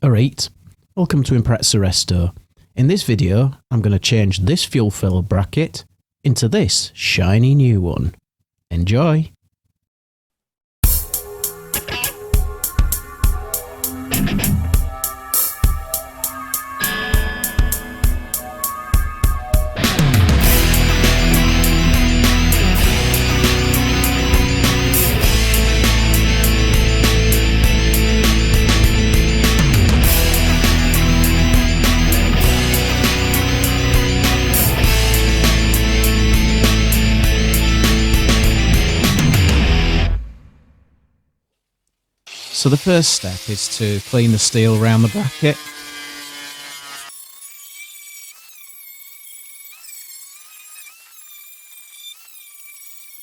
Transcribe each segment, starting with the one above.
Alright, welcome to Imprezza Resto. In this video, I'm going to change this fuel filler bracket into this shiny new one. Enjoy! So the first step is to clean the steel around the bracket.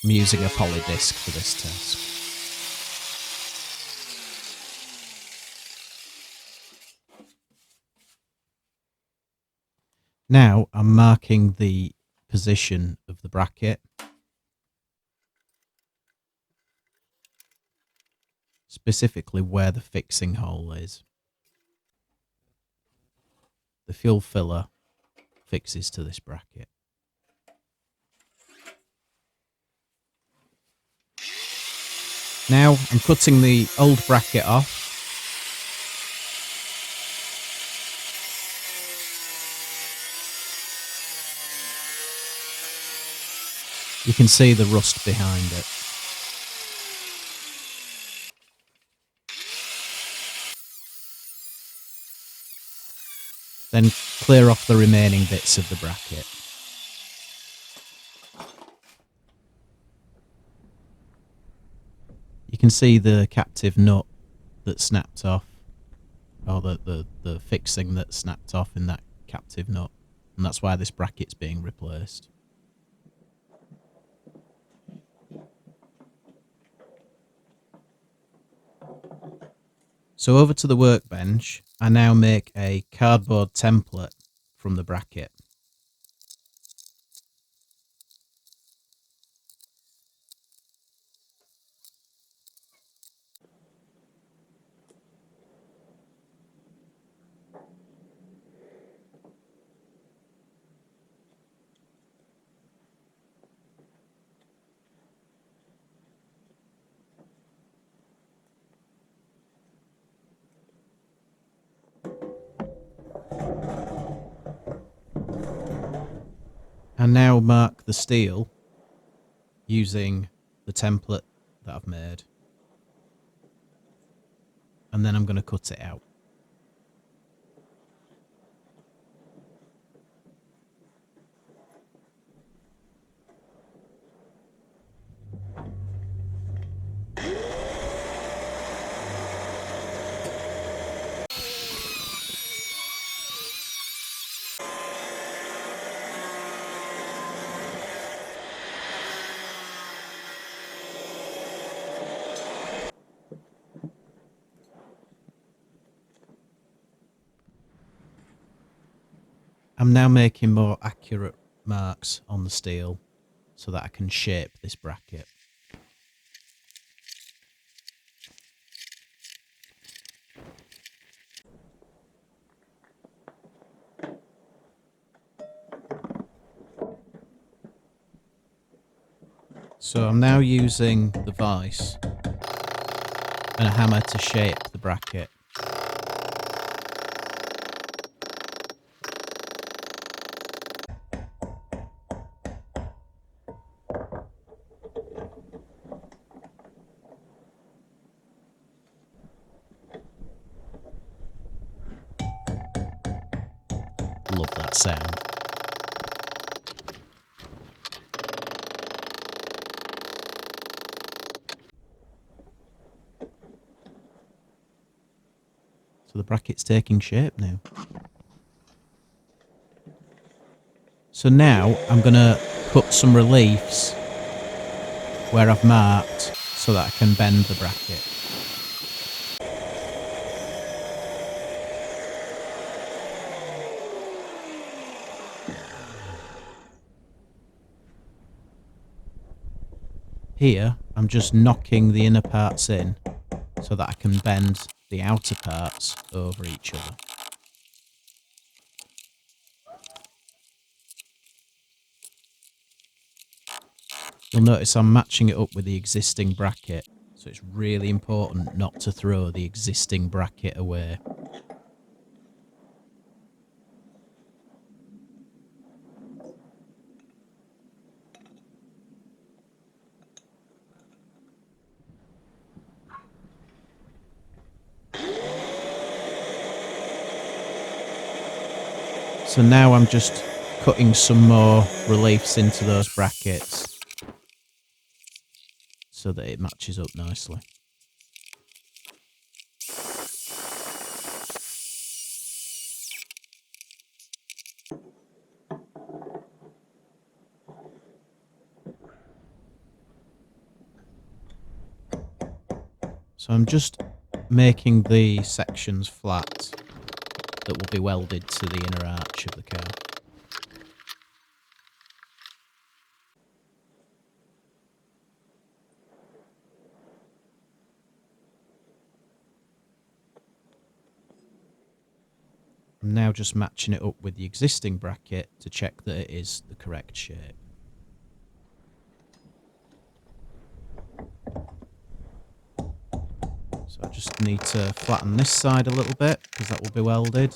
I'm using a poly disc for this task. Now I'm marking the position of the bracket. Specifically where the fixing hole is. The fuel filler fixes to this bracket. Now I'm cutting the old bracket off. You can see the rust behind it. Then clear off the remaining bits of the bracket. You can see the captive nut that snapped off, or the fixing that snapped off in that captive nut, and that's why this bracket's being replaced. So over to the workbench, I now make a cardboard template from the bracket. And now mark the steel using the template that I've made. And then I'm going to cut it out. I'm now making more accurate marks on the steel so that I can shape this bracket. So I'm now using the vise and a hammer to shape the bracket. Love that sound. So the bracket's taking shape now. So now I'm going to cut some reliefs where I've marked so that I can bend the bracket. Here, I'm just knocking the inner parts in so that I can bend the outer parts over each other. You'll notice I'm matching it up with the existing bracket, so it's really important not to throw the existing bracket away. So now I'm just cutting some more reliefs into those brackets so that it matches up nicely. So I'm just making the sections flat that will be welded to the inner arch of the car. I'm now just matching it up with the existing bracket to check that it is the correct shape. So I just need to flatten this side a little bit because that will be welded,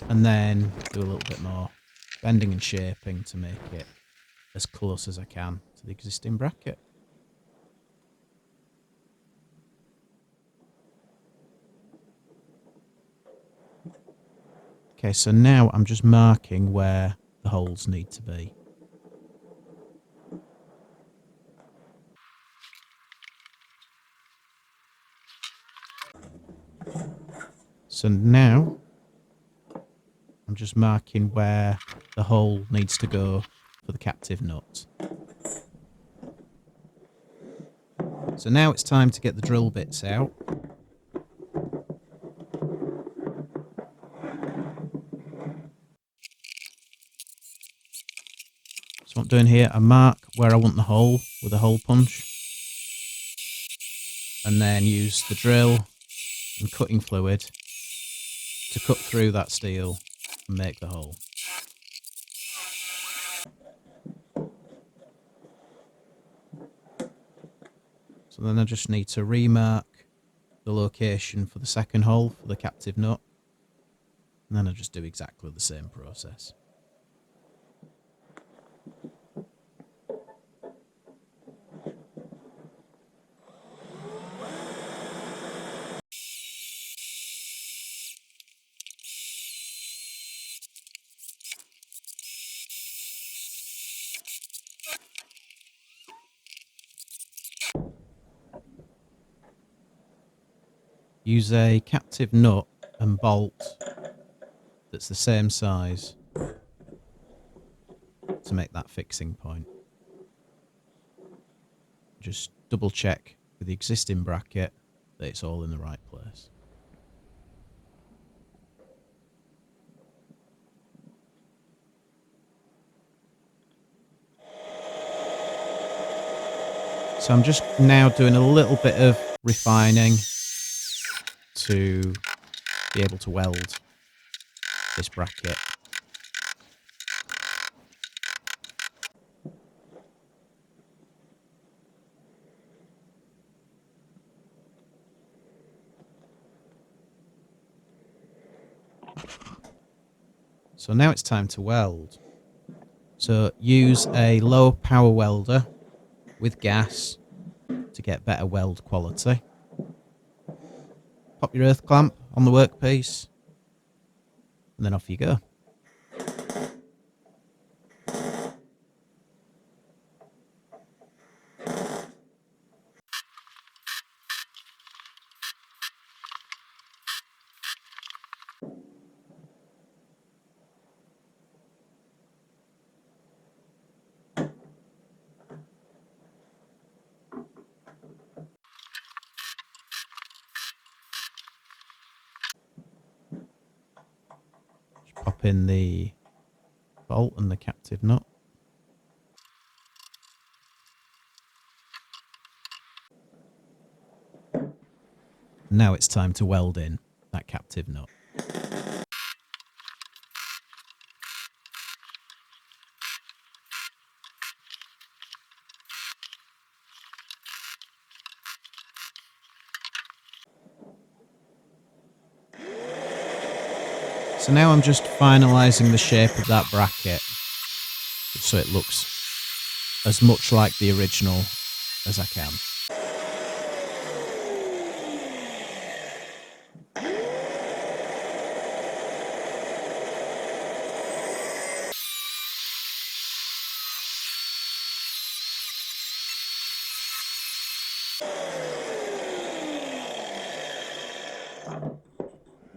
and then do a little bit more bending and shaping to make it as close as I can to the existing bracket. Okay, so now I'm just marking where the holes need to be. So now I'm just marking where the hole needs to go for the captive nut. So now it's time to get the drill bits out. So what I'm doing here, I mark where I want the hole with a hole punch, and then use the drill and cutting fluid to cut through that steel and make the hole. So then I just need to remark the location for the second hole for the captive nut, and then I just do exactly the same process. Use a captive nut and bolt that's the same size to make that fixing point. Just double check with the existing bracket that it's all in the right place. So I'm just now doing a little bit of refining to be able to weld this bracket. So now it's time to weld. So use a low power welder with gas to get better weld quality. Pop your earth clamp on the workpiece, and then off you go. Just pop in the bolt and the captive nut. Now it's time to weld in that captive nut. So now I'm just finalising the shape of that bracket, just so it looks as much like the original as I can.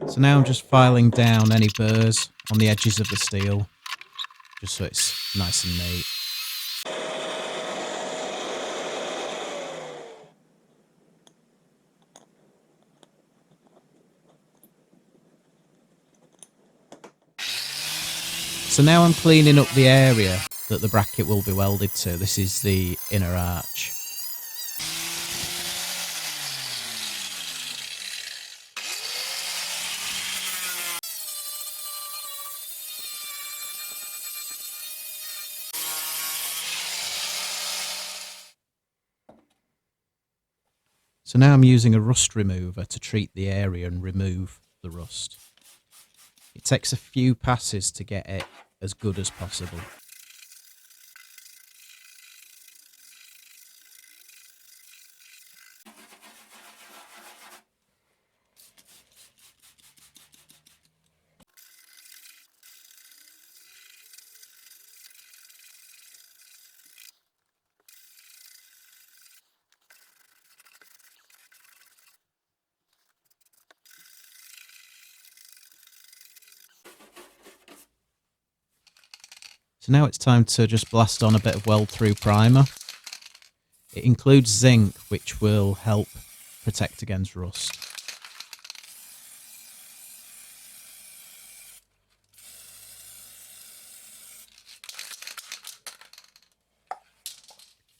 So now I'm just filing down any burrs on the edges of the steel, just so it's nice and neat. So now I'm cleaning up the area that the bracket will be welded to. This is the inner arch. So now I'm using a rust remover to treat the area and remove the rust. It takes a few passes to get it as good as possible. So now it's time to just blast on a bit of weld through primer. It includes zinc, which will help protect against rust.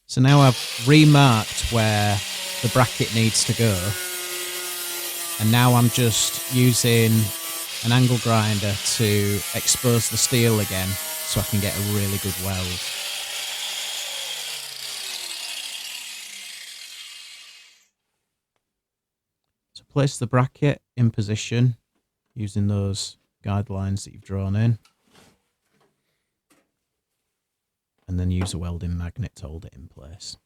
So now I've remarked where the bracket needs to go, and now I'm just using an angle grinder to expose the steel again so I can get a really good weld. So place the bracket in position using those guidelines that you've drawn in, and then use a welding magnet to hold it in place.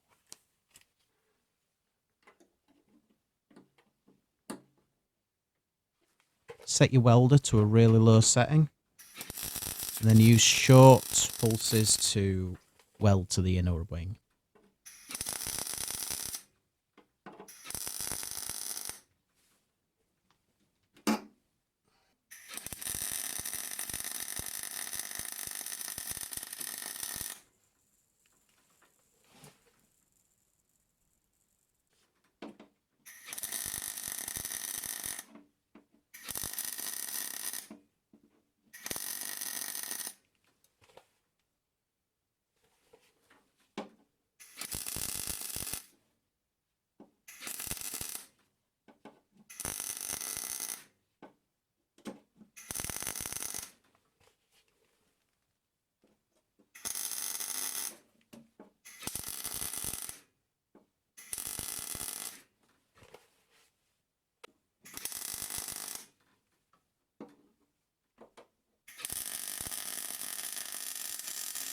Set your welder to a really low setting, and then use short pulses to weld to the inner wing.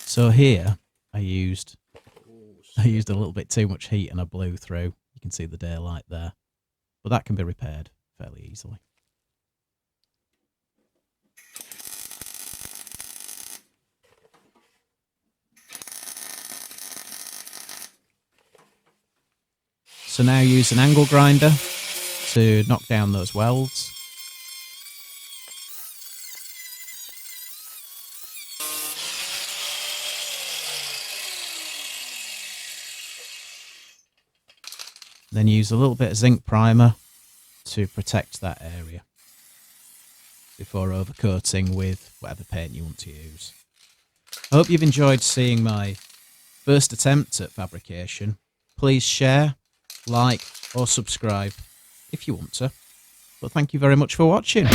So here I used a little bit too much heat and I blew through. You can see the daylight there, but that can be repaired fairly easily. So now use an angle grinder to knock down those welds. Then use a little bit of zinc primer to protect that area before overcoating with whatever paint you want to use. I hope you've enjoyed seeing my first attempt at fabrication. Please share, like or subscribe, if you want to. But thank you very much for watching.